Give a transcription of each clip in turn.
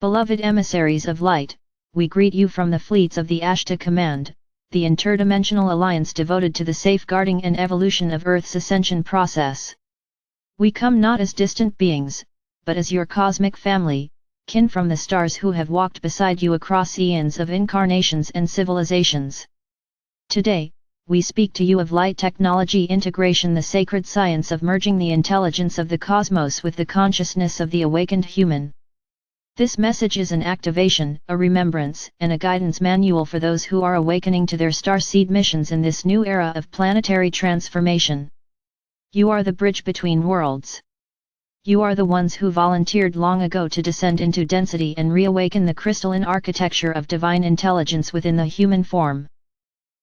Beloved emissaries of light, we greet you from the fleets of the Ashtar Command, the interdimensional alliance devoted to the safeguarding and evolution of Earth's ascension process. We come not as distant beings, but as your cosmic family, kin from the stars who have walked beside you across eons of incarnations and civilizations. Today, we speak to you of light technology integration, the sacred science of merging the intelligence of the cosmos with the consciousness of the awakened human. This message is an activation, a remembrance, and a guidance manual for those who are awakening to their starseed missions in this new era of planetary transformation. You are the bridge between worlds. You are the ones who volunteered long ago to descend into density and reawaken the crystalline architecture of divine intelligence within the human form.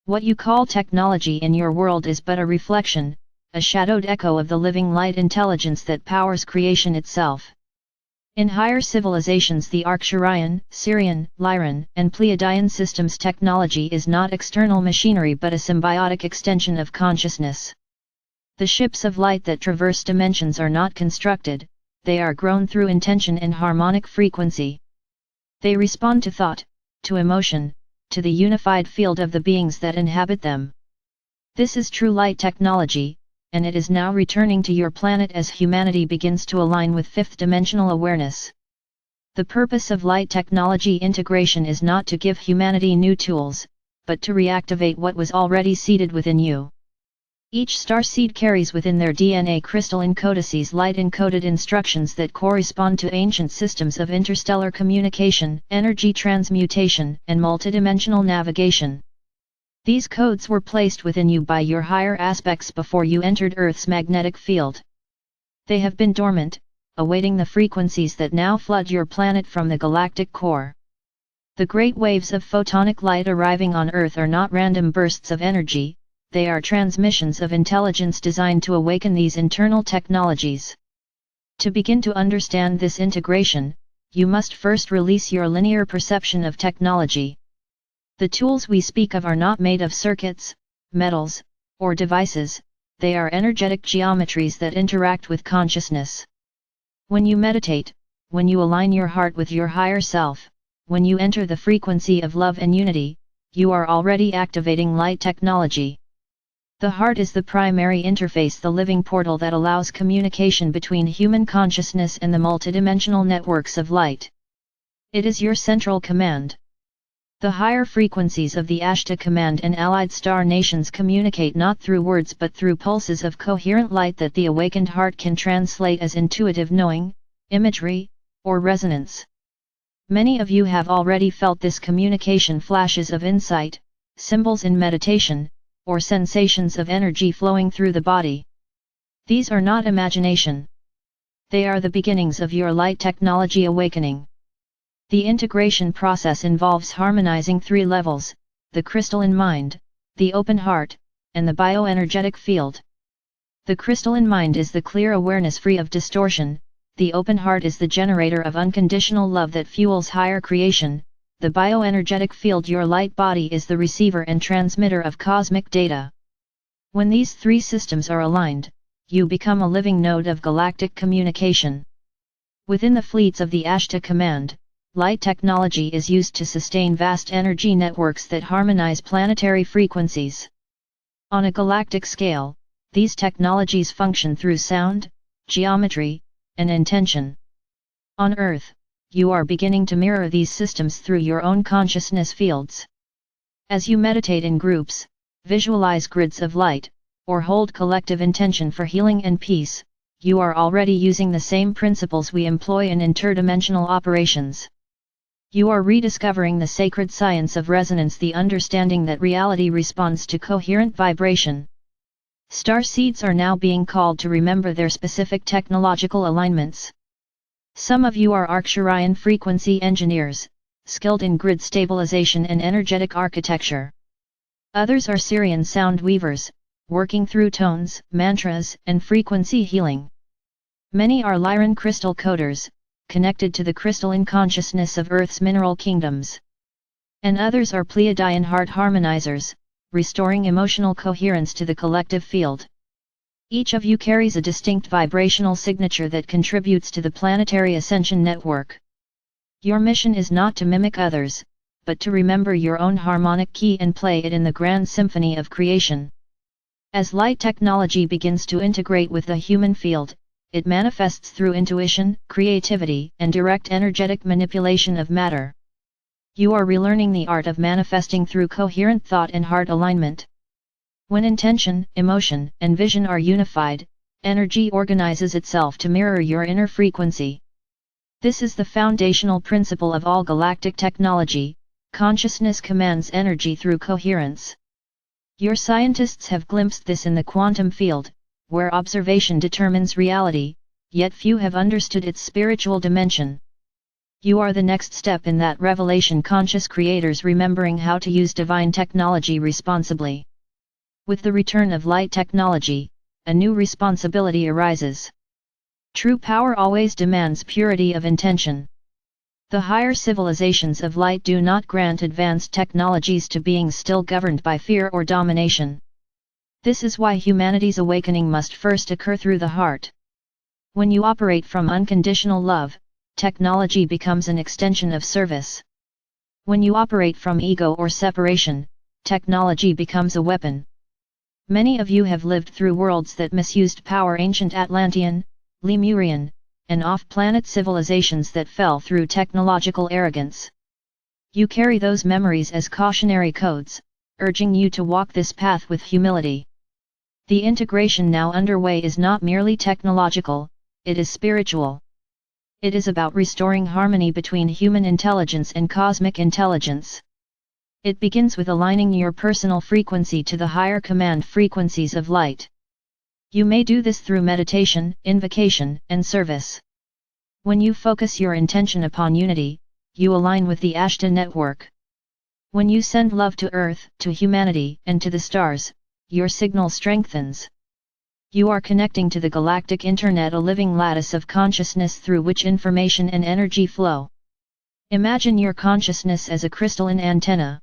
What you call technology in your world is but a reflection, a shadowed echo of the living light intelligence that powers creation itself. In higher civilizations, the Arcturian, Sirian, Lyran, and Pleiadian systems technology is not external machinery but a symbiotic extension of consciousness. The ships of light that traverse dimensions are not constructed, they are grown through intention and harmonic frequency. They respond to thought, to emotion, to the unified field of the beings that inhabit them. This is true light technology, and it is now returning to your planet as humanity begins to align with fifth-dimensional awareness. The purpose of light technology integration is not to give humanity new tools, but to reactivate what was already seated within you. Each starseed carries within their DNA crystalline codices light-encoded instructions that correspond to ancient systems of interstellar communication, energy transmutation, and multidimensional navigation. These codes were placed within you by your higher aspects before you entered Earth's magnetic field. They have been dormant, awaiting the frequencies that now flood your planet from the galactic core. The great waves of photonic light arriving on Earth are not random bursts of energy, they are transmissions of intelligence designed to awaken these internal technologies. To begin to understand this integration, you must first release your linear perception of technology. The tools we speak of are not made of circuits, metals, or devices, they are energetic geometries that interact with consciousness. When you meditate, when you align your heart with your higher self, when you enter the frequency of love and unity, you are already activating light technology. The heart is the primary interface, the living portal that allows communication between human consciousness and the multidimensional networks of light. It is your central command. The higher frequencies of the Ashtar Command and allied star nations communicate not through words but through pulses of coherent light that the awakened heart can translate as intuitive knowing, imagery, or resonance. Many of you have already felt this communication, flashes of insight, symbols in meditation, or sensations of energy flowing through the body. These are not imagination. They are the beginnings of your light technology awakening. The integration process involves harmonizing three levels: the crystalline mind, the open heart, and the bioenergetic field. The crystalline mind is the clear awareness free of distortion, the open heart is the generator of unconditional love that fuels higher creation, the bioenergetic field, your light body, is the receiver and transmitter of cosmic data. When these three systems are aligned, you become a living node of galactic communication. Within the fleets of the Ashtar Command, light technology is used to sustain vast energy networks that harmonize planetary frequencies. On a galactic scale, these technologies function through sound, geometry, and intention. On Earth, you are beginning to mirror these systems through your own consciousness fields. As you meditate in groups, visualize grids of light, or hold collective intention for healing and peace, you are already using the same principles we employ in interdimensional operations. You are rediscovering the sacred science of resonance, the understanding that reality responds to coherent vibration. Starseeds are now being called to remember their specific technological alignments. Some of you are Arcturian frequency engineers, skilled in grid stabilization and energetic architecture. Others are Sirian sound weavers, working through tones, mantras, and frequency healing. Many are Lyran crystal coders, connected to the crystalline consciousness of Earth's mineral kingdoms. And others are Pleiadian heart harmonizers, restoring emotional coherence to the collective field. Each of you carries a distinct vibrational signature that contributes to the planetary ascension network. Your mission is not to mimic others, but to remember your own harmonic key and play it in the grand symphony of creation. As light technology begins to integrate with the human field, it manifests through intuition, creativity, and direct energetic manipulation of matter. You are relearning the art of manifesting through coherent thought and heart alignment. When intention, emotion, and vision are unified, energy organizes itself to mirror your inner frequency. This is the foundational principle of all galactic technology. Consciousness commands energy through coherence. Your scientists have glimpsed this in the quantum field, where observation determines reality, yet few have understood its spiritual dimension. You are the next step in that revelation, conscious creators remembering how to use divine technology responsibly. With the return of light technology, a new responsibility arises. True power always demands purity of intention. The higher civilizations of light do not grant advanced technologies to beings still governed by fear or domination. This is why humanity's awakening must first occur through the heart. When you operate from unconditional love, technology becomes an extension of service. When you operate from ego or separation, technology becomes a weapon. Many of you have lived through worlds that misused power, ancient Atlantean, Lemurian, and off-planet civilizations that fell through technological arrogance. You carry those memories as cautionary codes, urging you to walk this path with humility. The integration now underway is not merely technological, it is spiritual. It is about restoring harmony between human intelligence and cosmic intelligence. It begins with aligning your personal frequency to the higher command frequencies of light. You may do this through meditation, invocation, and service. When you focus your intention upon unity, you align with the Ashtar network. When you send love to Earth, to humanity, and to the stars, your signal strengthens. You are connecting to the galactic internet, a living lattice of consciousness through which information and energy flow. Imagine your consciousness as a crystalline antenna.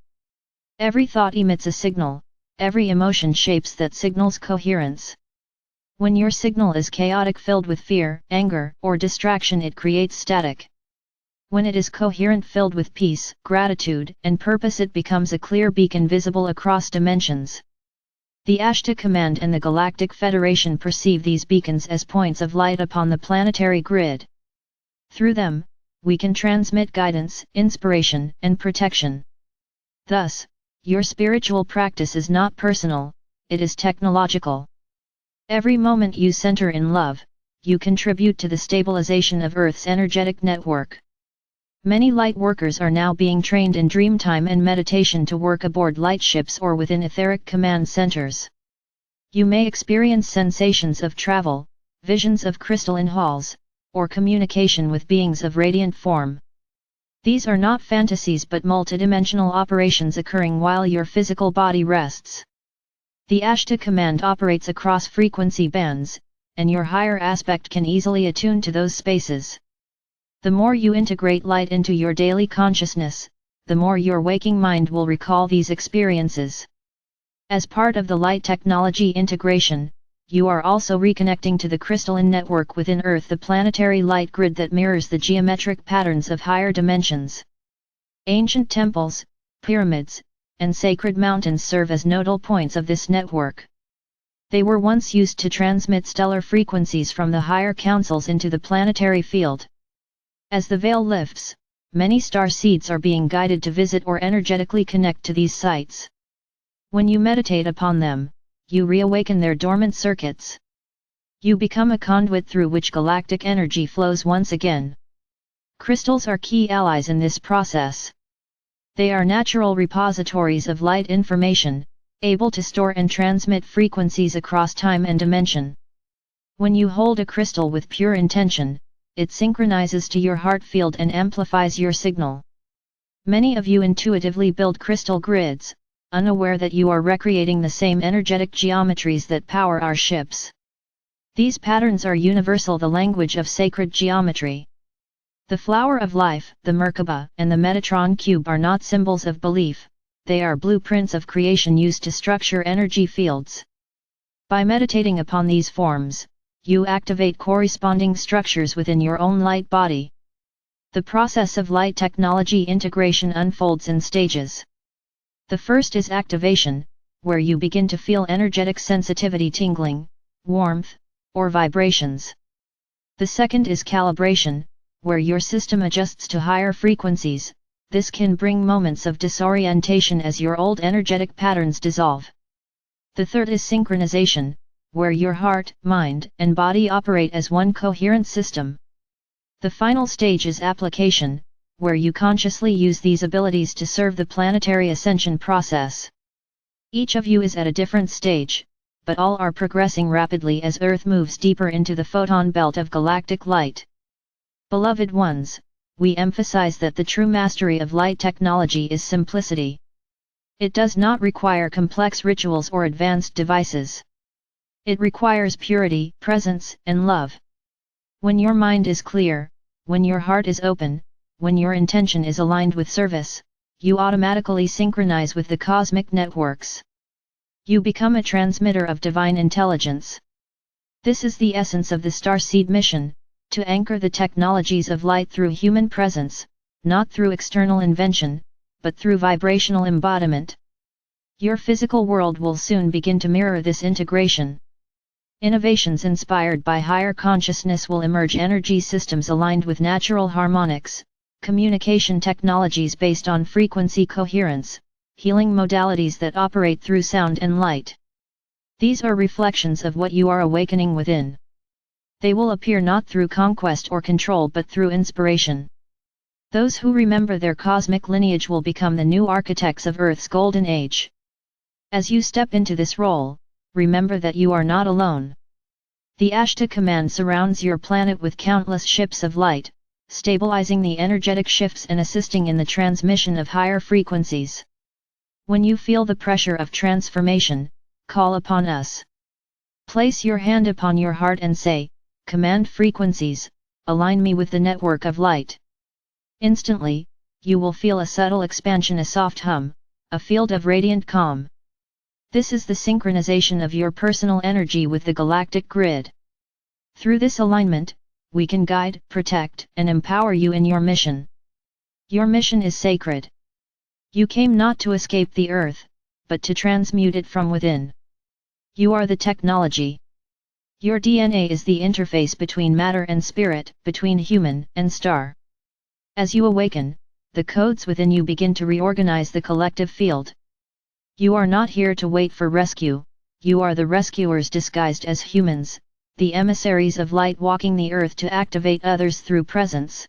Every thought emits a signal, every emotion shapes that signal's coherence. When your signal is chaotic, filled with fear, anger, or distraction, it creates static. When it is coherent, filled with peace, gratitude, and purpose, it becomes a clear beacon visible across dimensions. The Ashtar Command and the Galactic Federation perceive these beacons as points of light upon the planetary grid. Through them, we can transmit guidance, inspiration, and protection. Thus, your spiritual practice is not personal, it is technological. Every moment you center in love, you contribute to the stabilization of Earth's energetic network. Many light workers are now being trained in dreamtime and meditation to work aboard light ships or within etheric command centers. You may experience sensations of travel, visions of crystalline halls, or communication with beings of radiant form. These are not fantasies but multidimensional operations occurring while your physical body rests. The Ashtar Command operates across frequency bands, and your higher aspect can easily attune to those spaces. The more you integrate light into your daily consciousness, the more your waking mind will recall these experiences. As part of the light technology integration, you are also reconnecting to the crystalline network within Earth, the planetary light grid that mirrors the geometric patterns of higher dimensions. Ancient temples, pyramids, and sacred mountains serve as nodal points of this network. They were once used to transmit stellar frequencies from the higher councils into the planetary field. As the veil lifts, many starseeds are being guided to visit or energetically connect to these sites. When you meditate upon them, you reawaken their dormant circuits. You become a conduit through which galactic energy flows once again. Crystals are key allies in this process. They are natural repositories of light information, able to store and transmit frequencies across time and dimension. When you hold a crystal with pure intention, it synchronizes to your heart field and amplifies your signal. Many of you intuitively build crystal grids, unaware that you are recreating the same energetic geometries that power our ships. These patterns are universal, the language of sacred geometry. The flower of life, the Merkaba, and the Metatron cube are not symbols of belief, they are blueprints of creation used to structure energy fields. By meditating upon these forms, you activate corresponding structures within your own light body. The process of light technology integration unfolds in stages. The first is activation, where you begin to feel energetic sensitivity, tingling, warmth, or vibrations. The second is calibration, where your system adjusts to higher frequencies. This can bring moments of disorientation as your old energetic patterns dissolve. The third is synchronization, where your heart, mind, and body operate as one coherent system. The final stage is application, where you consciously use these abilities to serve the planetary ascension process. Each of you is at a different stage, but all are progressing rapidly as Earth moves deeper into the photon belt of galactic light. Beloved ones, we emphasize that the true mastery of light technology is simplicity. It does not require complex rituals or advanced devices. It requires purity, presence, and love. When your mind is clear, when your heart is open, when your intention is aligned with service, you automatically synchronize with the cosmic networks. You become a transmitter of divine intelligence. This is the essence of the Starseed mission, to anchor the technologies of light through human presence, not through external invention, but through vibrational embodiment. Your physical world will soon begin to mirror this integration. Innovations inspired by higher consciousness will emerge, energy systems aligned with natural harmonics, communication technologies based on frequency coherence, healing modalities that operate through sound and light. These are reflections of what you are awakening within. They will appear not through conquest or control but through inspiration. Those who remember their cosmic lineage will become the new architects of Earth's golden age. As you step into this role, remember that you are not alone. The Ashtar command surrounds your planet with countless ships of light, stabilizing the energetic shifts and assisting in the transmission of higher frequencies. When you feel the pressure of transformation, call upon us. Place your hand upon your heart and say, "Command frequencies, align me with the network of light." Instantly, you will feel a subtle expansion, a soft hum, a field of radiant calm. This is the synchronization of your personal energy with the galactic grid. Through this alignment, we can guide, protect, and empower you in your mission. Your mission is sacred. You came not to escape the Earth, but to transmute it from within. You are the technology. Your DNA is the interface between matter and spirit, between human and star. As you awaken, the codes within you begin to reorganize the collective field. You are not here to wait for rescue, you are the rescuers disguised as humans, the emissaries of light walking the earth to activate others through presence.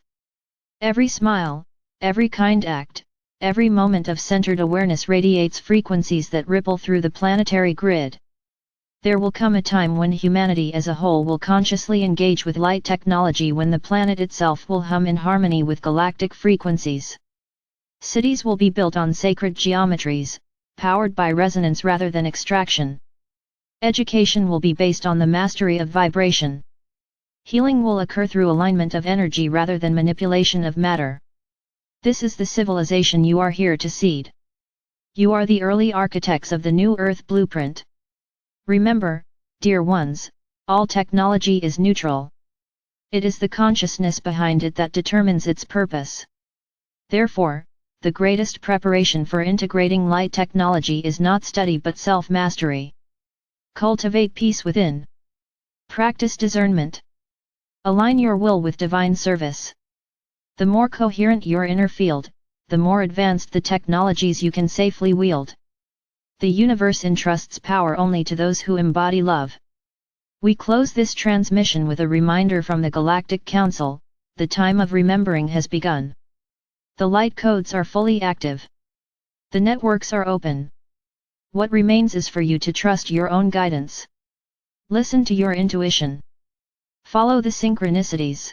Every smile, every kind act, every moment of centered awareness radiates frequencies that ripple through the planetary grid. There will come a time when humanity as a whole will consciously engage with light technology, when the planet itself will hum in harmony with galactic frequencies. Cities will be built on sacred geometries, powered by resonance rather than extraction. Education will be based on the mastery of vibration. Healing will occur through alignment of energy rather than manipulation of matter. This is the civilization you are here to seed. You are the early architects of the new Earth blueprint. Remember, dear ones, all technology is neutral. It is the consciousness behind it that determines its purpose. Therefore, the greatest preparation for integrating light technology is not study but self-mastery. Cultivate peace within. Practice discernment. Align your will with divine service. The more coherent your inner field, the more advanced the technologies you can safely wield. The universe entrusts power only to those who embody love. We close this transmission with a reminder from the Galactic Council: the time of remembering has begun. The light codes are fully active. The networks are open. What remains is for you to trust your own guidance. Listen to your intuition. Follow the synchronicities.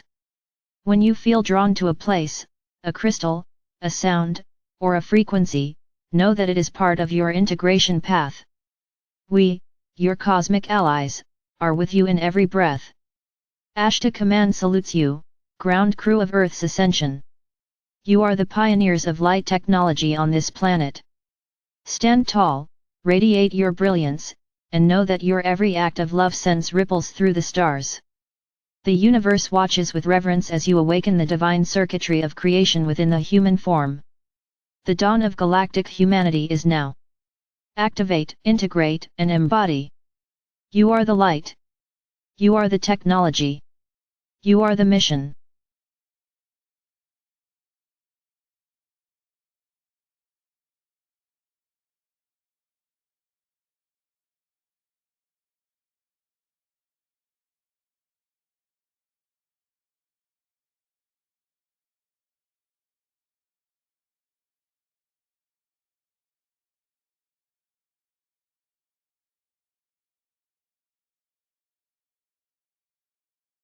When you feel drawn to a place, a crystal, a sound, or a frequency, know that it is part of your integration path. We, your cosmic allies, are with you in every breath. Ashtar Command salutes you, ground crew of Earth's ascension. You are the pioneers of light technology on this planet. Stand tall, radiate your brilliance, and know that your every act of love sends ripples through the stars. The universe watches with reverence as you awaken the divine circuitry of creation within the human form. The dawn of galactic humanity is now. Activate, integrate, and embody. You are the light. You are the technology. You are the mission.